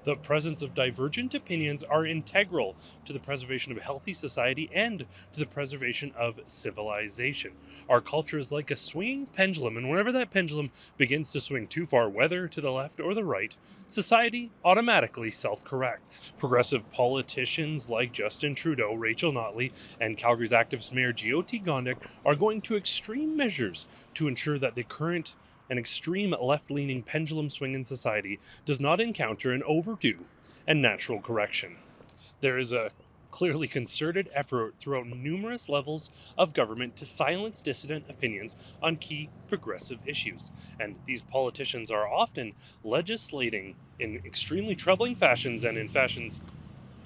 The presence of divergent opinions are integral to the preservation of a healthy society and to the preservation of civilization. Our culture is like a swinging pendulum, and whenever that pendulum begins to swing too far, whether to the left or the right, society automatically self-corrects. Progressive politicians like Justin Trudeau, Rachel Notley, and Calgary's activist Mayor G.O.T. Gondek are going to extreme measures to ensure that the current an extreme left-leaning pendulum swing in society does not encounter an overdue and natural correction. There is a clearly concerted effort throughout numerous levels of government to silence dissident opinions on key progressive issues, and these politicians are often legislating in extremely troubling fashions and in fashions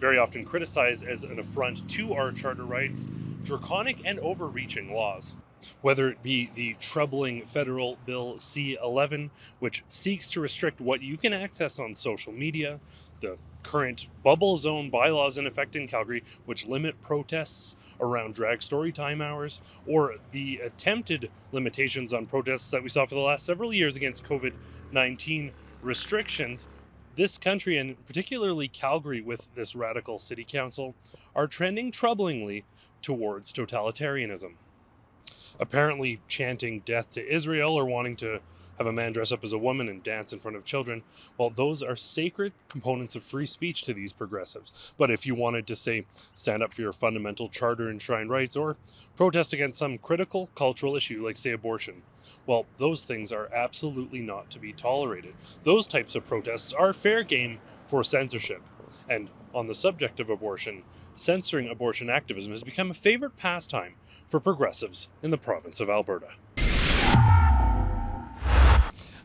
very often criticized as an affront to our charter rights, draconic and overreaching laws. Whether it be the troubling federal bill C-11, which seeks to restrict what you can access on social media, the current bubble zone bylaws in effect in Calgary, which limit protests around drag story time hours, or the attempted limitations on protests that we saw for the last several years against COVID-19 restrictions, this country, and particularly Calgary with this radical city council, are trending troublingly towards totalitarianism. Apparently chanting death to Israel or wanting to have a man dress up as a woman and dance in front of children, well, those are sacred components of free speech to these progressives. But if you wanted to, say, stand up for your fundamental charter enshrined rights or protest against some critical cultural issue like, say, abortion, well, those things are absolutely not to be tolerated. Those types of protests are fair game for censorship. And on the subject of abortion, censoring abortion activism has become a favorite pastime for progressives in the province of Alberta.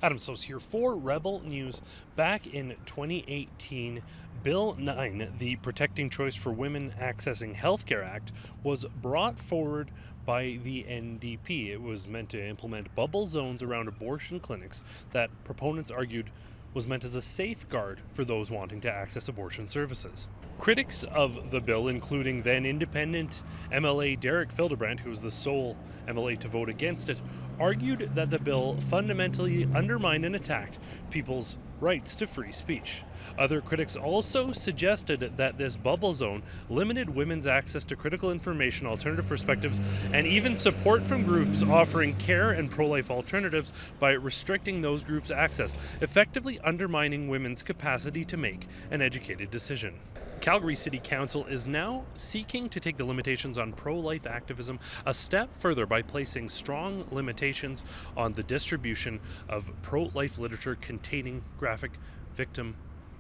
Adam Soos here for Rebel News. Back in 2018, Bill 9, the Protecting Choice for Women Accessing Healthcare Act, was brought forward by the NDP. It was meant to implement bubble zones around abortion clinics that proponents argued was meant as a safeguard for those wanting to access abortion services. Critics of the bill, including then independent MLA Derek Fildebrandt, who was the sole MLA to vote against it, argued that the bill fundamentally undermined and attacked people's rights to free speech. Other critics also suggested that this bubble zone limited women's access to critical information, alternative perspectives, and even support from groups offering care and pro-life alternatives by restricting those groups' access, effectively undermining women's capacity to make an educated decision. Calgary City Council is now seeking to take the limitations on pro-life activism a step further by placing strong limitations on the distribution of pro-life literature containing graphic victim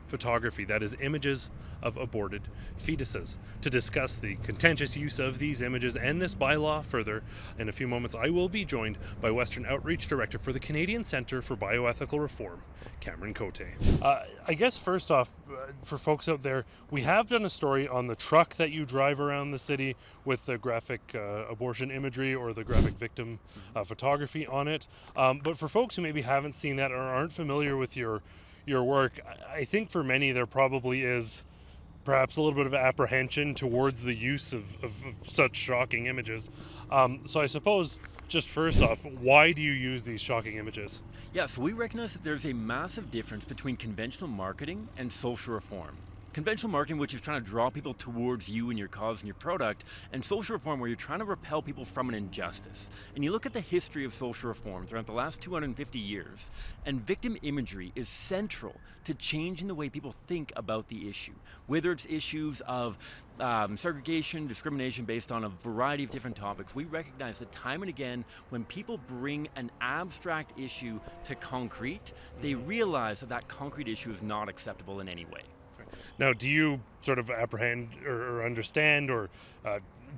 photography, that is, images of aborted fetuses. To discuss the contentious use of these images and this bylaw further, in a few moments I will be joined by Western Outreach Director for the Canadian Centre for Bioethical Reform, Cameron Côté. I guess first off, for folks out there, we have done a story on the truck that you drive around the city with the graphic abortion imagery or the graphic victim photography on it. But for folks who maybe haven't seen that or aren't familiar with your work, I think for many there probably is perhaps a little bit of apprehension towards the use of such shocking images. So I suppose, just first off, why do you use these shocking images? Yeah, so we recognize that there's a massive difference between conventional marketing and social reform. Conventional marketing, which is trying to draw people towards you and your cause and your product, and social reform, where you're trying to repel people from an injustice. And you look at the history of social reform throughout the last 250 years, and victim imagery is central to changing the way people think about the issue. Whether it's issues of segregation, discrimination based on a variety of different topics, we recognize that time and again, when people bring an abstract issue to concrete, they realize that that concrete issue is not acceptable in any way. Now, do you sort of apprehend or understand, or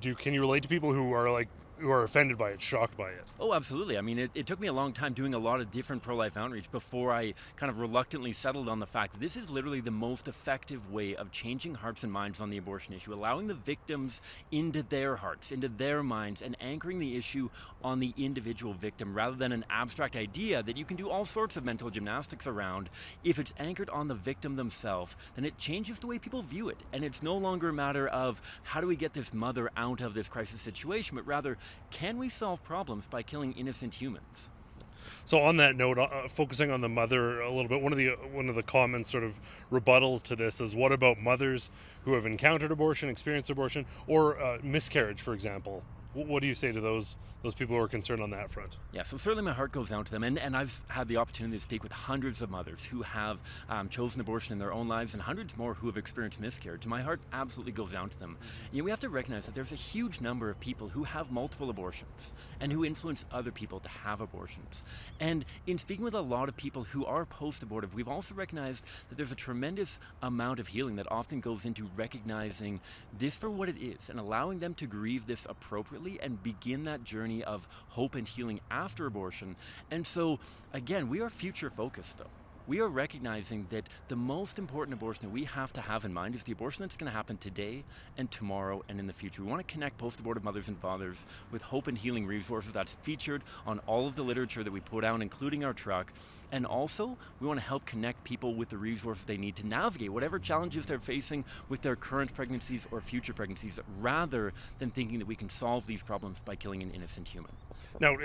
can you relate to people who are offended by it, shocked by it? Oh, absolutely. I mean, it took me a long time doing a lot of different pro-life outreach before I kind of reluctantly settled on the fact that this is literally the most effective way of changing hearts and minds on the abortion issue, allowing the victims into their hearts, into their minds, and anchoring the issue on the individual victim rather than an abstract idea that you can do all sorts of mental gymnastics around. If it's anchored on the victim themselves, then it changes the way people view it. And it's no longer a matter of how do we get this mother out of this crisis situation, but rather, can we solve problems by killing innocent humans? So on that note, focusing on the mother a little bit, one of the common sort of rebuttals to this is, what about mothers who have encountered abortion, experienced abortion, or miscarriage, for example? What do you say to those people who are concerned on that front? Yeah, so certainly my heart goes out to them, and I've had the opportunity to speak with hundreds of mothers who have chosen abortion in their own lives, and hundreds more who have experienced miscarriage. My heart absolutely goes out to them. You know, we have to recognize that there's a huge number of people who have multiple abortions and who influence other people to have abortions. And in speaking with a lot of people who are post-abortive, we've also recognized that there's a tremendous amount of healing that often goes into recognizing this for what it is and allowing them to grieve this appropriately and begin that journey of hope and healing after abortion. And so, again, we are future focused though. We are recognizing that the most important abortion that we have to have in mind is the abortion that's going to happen today and tomorrow and in the future. We want to connect post-abortive mothers and fathers with hope and healing resources that's featured on all of the literature that we put out, including our truck. And also, we want to help connect people with the resources they need to navigate whatever challenges they're facing with their current pregnancies or future pregnancies, rather than thinking that we can solve these problems by killing an innocent human. Now,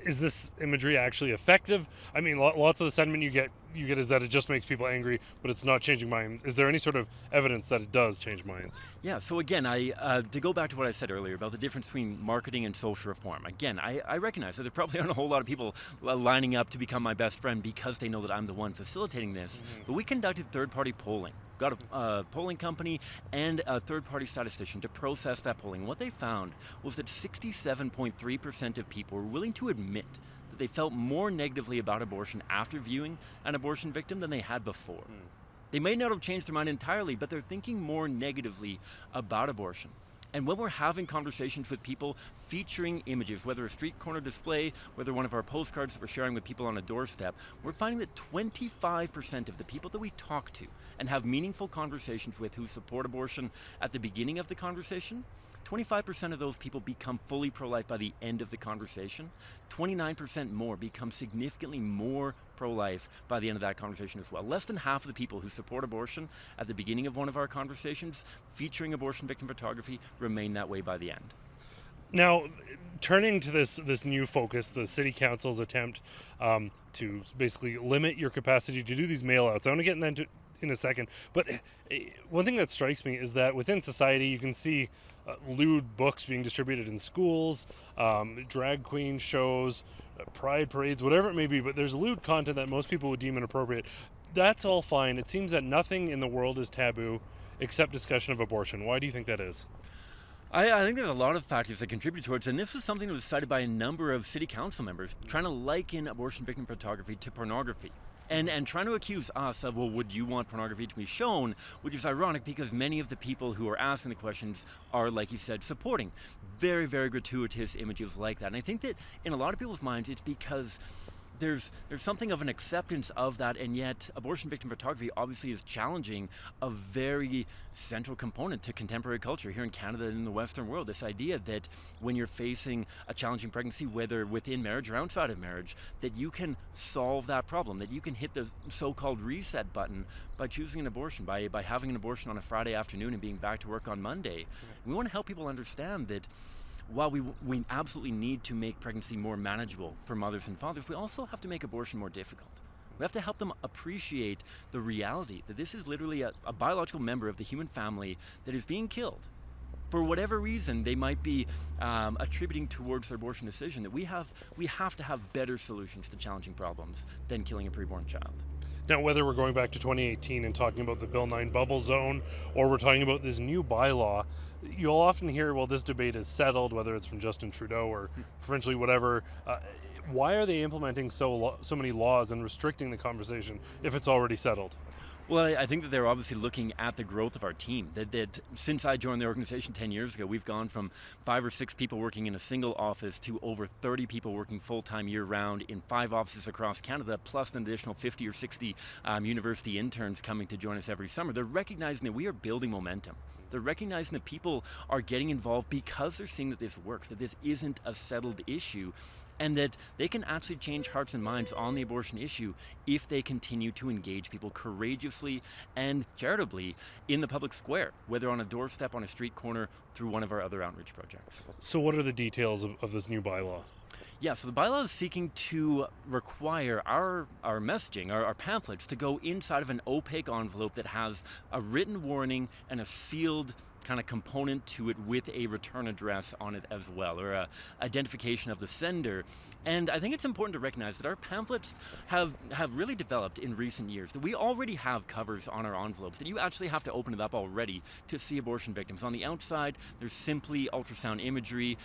is this imagery actually effective? I mean, lots of the sentiment you get is that it just makes people angry, but it's not changing minds. Is there any sort of evidence that it does change minds? Yeah, so again, to go back to what I said earlier about the difference between marketing and social reform, again, I recognize that there probably aren't a whole lot of people lining up to become my best friend because they know that I'm the one facilitating this, but we conducted third-party polling. Got a polling company and a third-party statistician to process that polling. What they found was that 67.3% of people were willing to admit that they felt more negatively about abortion after viewing an abortion victim than they had before. They may not have changed their mind entirely, but they're thinking more negatively about abortion. And when we're having conversations with people featuring images, whether a street corner display, whether one of our postcards that we're sharing with people on a doorstep, we're finding that 25% of the people that we talk to and have meaningful conversations with who support abortion at the beginning of the conversation, 25% of those people become fully pro-life by the end of the conversation. 29% more become significantly more pro-life by the end of that conversation as well. Less than half of the people who support abortion at the beginning of one of our conversations featuring abortion victim photography remain that way by the end. Now, turning to this new focus, the City Council's attempt to basically limit your capacity to do these mail-outs. I want to get into in a second, but one thing that strikes me is that within society you can see lewd books being distributed in schools, drag queen shows, pride parades, whatever it may be, but there's lewd content that most people would deem inappropriate. That's all fine. It seems that nothing in the world is taboo except discussion of abortion. Why do you think that is? I think there's a lot of factors that contribute towards it, and this was something that was cited by a number of city council members trying to liken abortion victim photography to pornography. And trying to accuse us of, well, would you want pornography to be shown? Which is ironic because many of the people who are asking the questions are, like you said, supporting very, very gratuitous images like that. And I think that in a lot of people's minds, it's because there's something of an acceptance of that, and yet abortion victim photography obviously is challenging a very central component to contemporary culture here in Canada and in the Western world. This idea that when you're facing a challenging pregnancy, whether within marriage or outside of marriage, that you can solve that problem, that you can hit the so-called reset button by choosing an abortion, by having an abortion on a Friday afternoon and being back to work on Monday. We want to help people understand that while we absolutely need to make pregnancy more manageable for mothers and fathers, we also have to make abortion more difficult. We have to help them appreciate the reality that this is literally a biological member of the human family that is being killed. For whatever reason they might be attributing towards their abortion decision, that we have to have better solutions to challenging problems than killing a preborn child. Now, whether we're going back to 2018 and talking about the Bill 9 bubble zone, or we're talking about this new bylaw, you'll often hear, well, this debate is settled, whether it's from Justin Trudeau or provincially, whatever. Why are they implementing so many laws and restricting the conversation if it's already settled? Well, I think that they're obviously looking at the growth of our team. That since I joined the organization 10 years ago, we've gone from 5 or 6 people working in a single office to over 30 people working full-time year-round in 5 offices across Canada, plus an additional 50 or 60 university interns coming to join us every summer. They're recognizing that we are building momentum. They're recognizing that people are getting involved because they're seeing that this works, that this isn't a settled issue, and that they can actually change hearts and minds on the abortion issue if they continue to engage people courageously and charitably in the public square, whether on a doorstep, on a street corner, through one of our other outreach projects. So what are the details of this new bylaw? Yeah, so the bylaw is seeking to require our messaging, our pamphlets, to go inside of an opaque envelope that has a written warning and a sealed kind of component to it with a return address on it as well, or a identification of the sender. And I think it's important to recognize that our pamphlets have really developed in recent years, that we already have covers on our envelopes, that you actually have to open it up already to see abortion victims. On the outside, there's simply ultrasound imagery,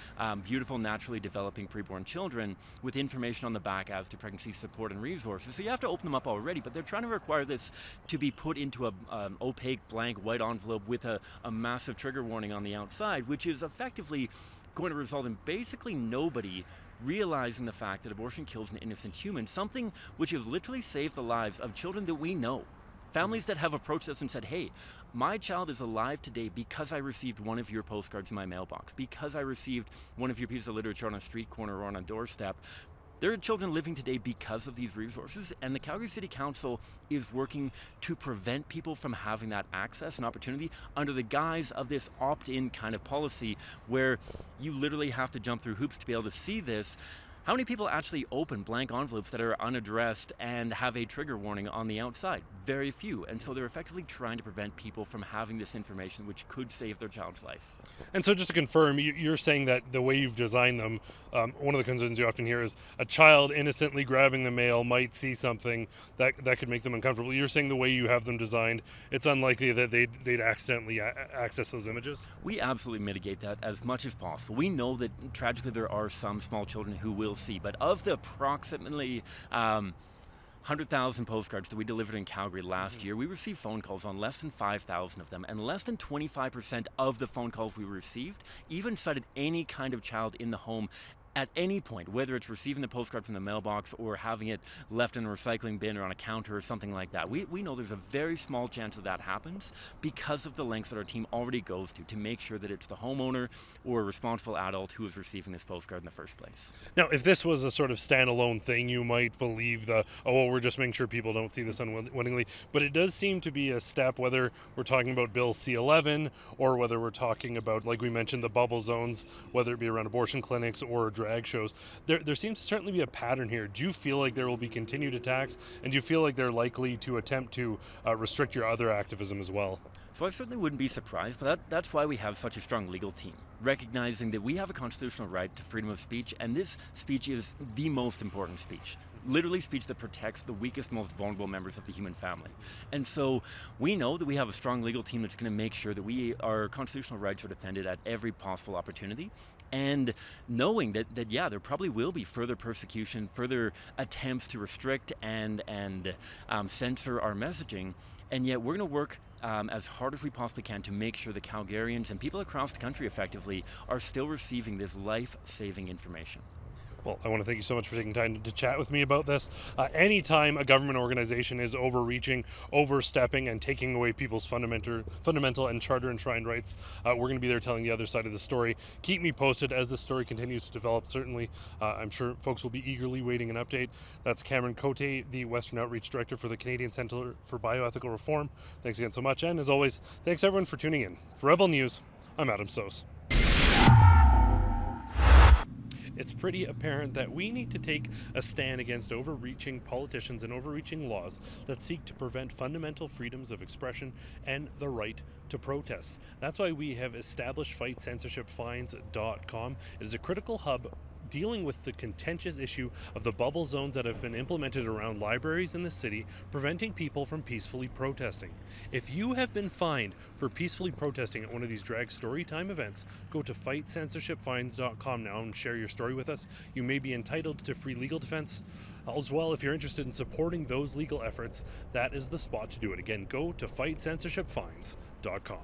beautiful naturally developing preborn children with information on the back as to pregnancy support and resources. So you have to open them up already, but they're trying to require this to be put into an opaque blank white envelope with a massive trigger warning on the outside, which is effectively going to result in basically nobody realizing the fact that abortion kills an innocent human, something which has literally saved the lives of children that we know. Families that have approached us and said, hey, my child is alive today because I received one of your postcards in my mailbox, because I received one of your pieces of literature on a street corner or on a doorstep. There are children living today because of these resources, and the Calgary City Council is working to prevent people from having that access and opportunity under the guise of this opt-in kind of policy where you literally have to jump through hoops to be able to see this. How many people actually open blank envelopes that are unaddressed and have a trigger warning on the outside? Very few. And so they're effectively trying to prevent people from having this information which could save their child's life. And so just to confirm, you're saying that the way you've designed them, one of the concerns you often hear is a child innocently grabbing the mail might see something that could make them uncomfortable. You're saying the way you have them designed, it's unlikely that they'd accidentally access those images? We absolutely mitigate that as much as possible. We know that tragically there are some small children who will see, but of the approximately 100,000 postcards that we delivered in Calgary last year, we received phone calls on less than 5,000 of them, and less than 25% of the phone calls we received even cited any kind of child in the home at any point, whether it's receiving the postcard from the mailbox or having it left in a recycling bin or on a counter or something like that. We know there's a very small chance that happens because of the lengths that our team already goes to make sure that it's the homeowner or a responsible adult who is receiving this postcard in the first place. Now, if this was a sort of standalone thing, you might believe we're just making sure people don't see this unwittingly. But it does seem to be a step, whether we're talking about Bill C-11 or whether we're talking about, like we mentioned, the bubble zones, whether it be around abortion clinics or drag shows. There seems to certainly be a pattern here. Do you feel like there will be continued attacks, and do you feel like they're likely to attempt to restrict your other activism as well? So I certainly wouldn't be surprised, but that's why we have such a strong legal team, recognizing that we have a constitutional right to freedom of speech, and this speech is the most important speech. Literally speech that protects the weakest, most vulnerable members of the human family. And so we know that we have a strong legal team that's going to make sure that our constitutional rights are defended at every possible opportunity. And knowing that there probably will be further persecution, further attempts to restrict and censor our messaging, and yet we're going to work as hard as we possibly can to make sure that Calgarians and people across the country effectively are still receiving this life-saving information. Well, I want to thank you so much for taking time to chat with me about this. Anytime a government organization is overreaching, overstepping, and taking away people's fundamental and charter enshrined rights, we're going to be there telling the other side of the story. Keep me posted as the story continues to develop. Certainly, I'm sure folks will be eagerly waiting an update. That's Cameron Côté, the Western Outreach Director for the Canadian Centre for Bioethical Reform. Thanks again so much. And as always, thanks everyone for tuning in. For Rebel News, I'm Adam Soos. It's pretty apparent that we need to take a stand against overreaching politicians and overreaching laws that seek to prevent fundamental freedoms of expression and the right to protest. That's why we have established FightCensorshipFines.com. It is a critical hub dealing with the contentious issue of the bubble zones that have been implemented around libraries in the city, preventing people from peacefully protesting. If you have been fined for peacefully protesting at one of these drag storytime events, go to FightCensorshipFines.com now and share your story with us. You may be entitled to free legal defense. As well, if you're interested in supporting those legal efforts, that is the spot to do it. Again, go to FightCensorshipFines.com.